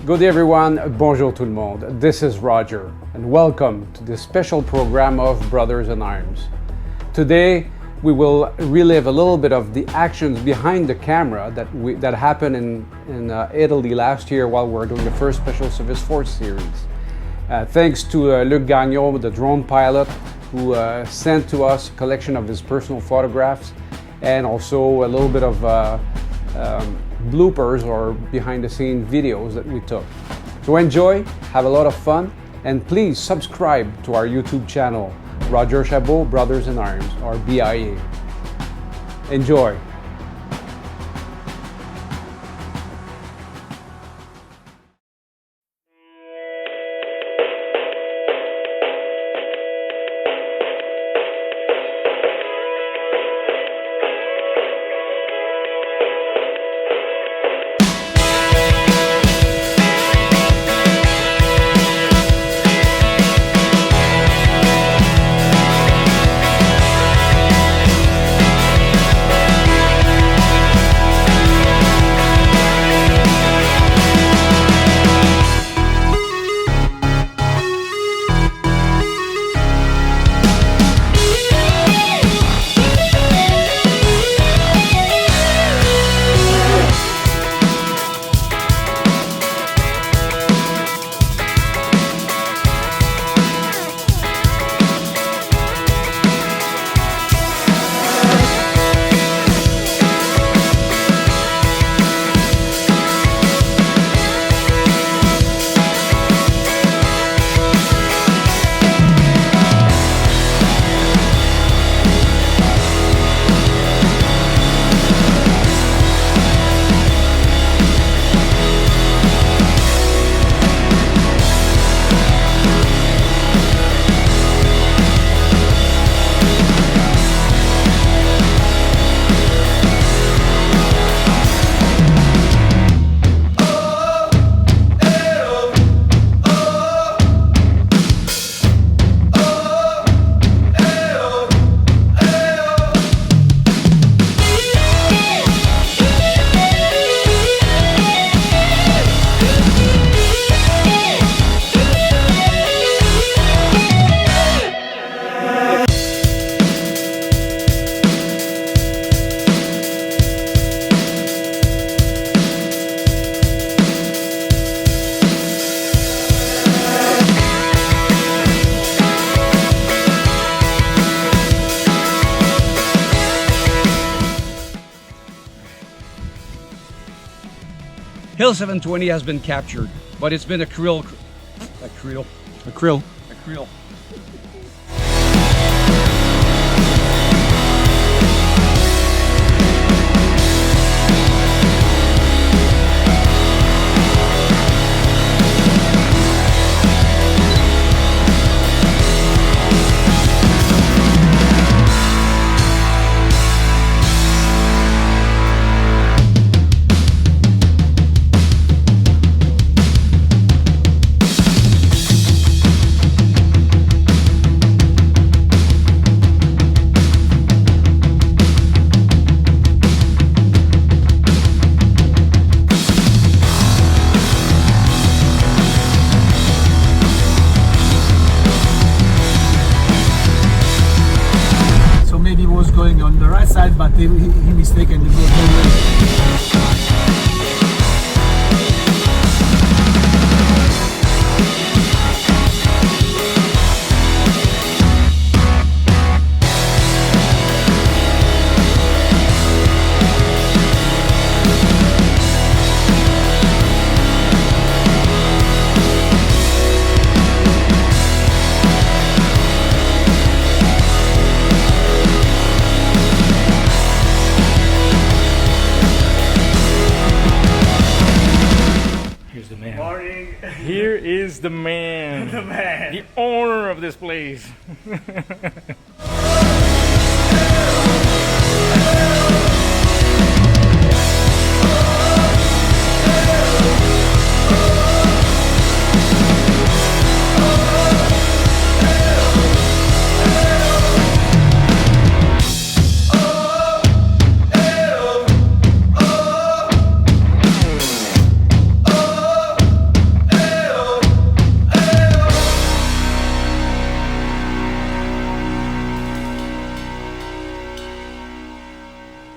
Good day everyone, bonjour tout le monde. This is Roger and welcome to this special program of Brothers in Arms. Today we will relive a little bit of the actions behind the camera that happened in Italy last year while we were doing the first Special Service Force series. Thanks to Luc Gagnon, the drone pilot, who sent to us a collection of his personal photographs and also a little bit of bloopers or behind the scene videos that we took. So enjoy, have a lot of fun, and please subscribe to our YouTube channel, Roger Chabot Brothers in Arms, or BIA. Enjoy. Hill 720 has been captured, but it's been a krill. Going on the right side, but he mistaken to go Here is the man. the man. The owner of this place.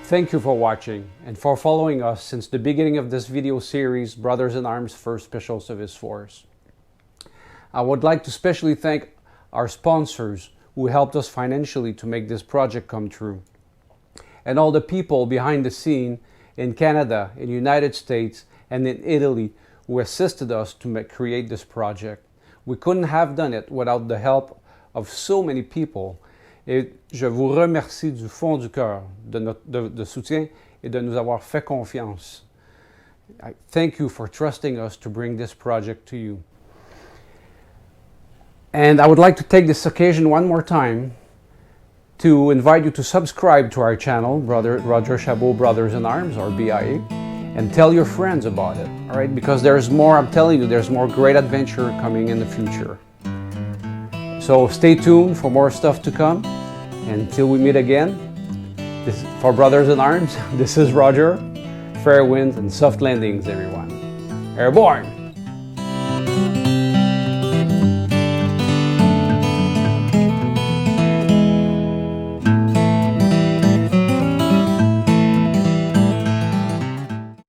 Thank you for watching and for following us since the beginning of this video series, Brothers in Arms 1st Special Service Force. I would like to especially thank our sponsors who helped us financially to make this project come true, and all the people behind the scene in Canada, in the United States, and in Italy who assisted us to create this project. We couldn't have done it without the help of so many people. Et je vous remercie du fond du cœur de soutien et de nous avoir fait confiance. I thank you for trusting us to bring this project to you. And I would like to take this occasion one more time to invite you to subscribe to our channel, Roger Chabot Brothers in Arms, or BIA, and tell your friends about it, all right? Because there's more, I'm telling you, there's more great adventure coming in the future. So stay tuned for more stuff to come. Until we meet again, for Brothers in Arms, this is Roger. Fair winds and soft landings, everyone. Airborne!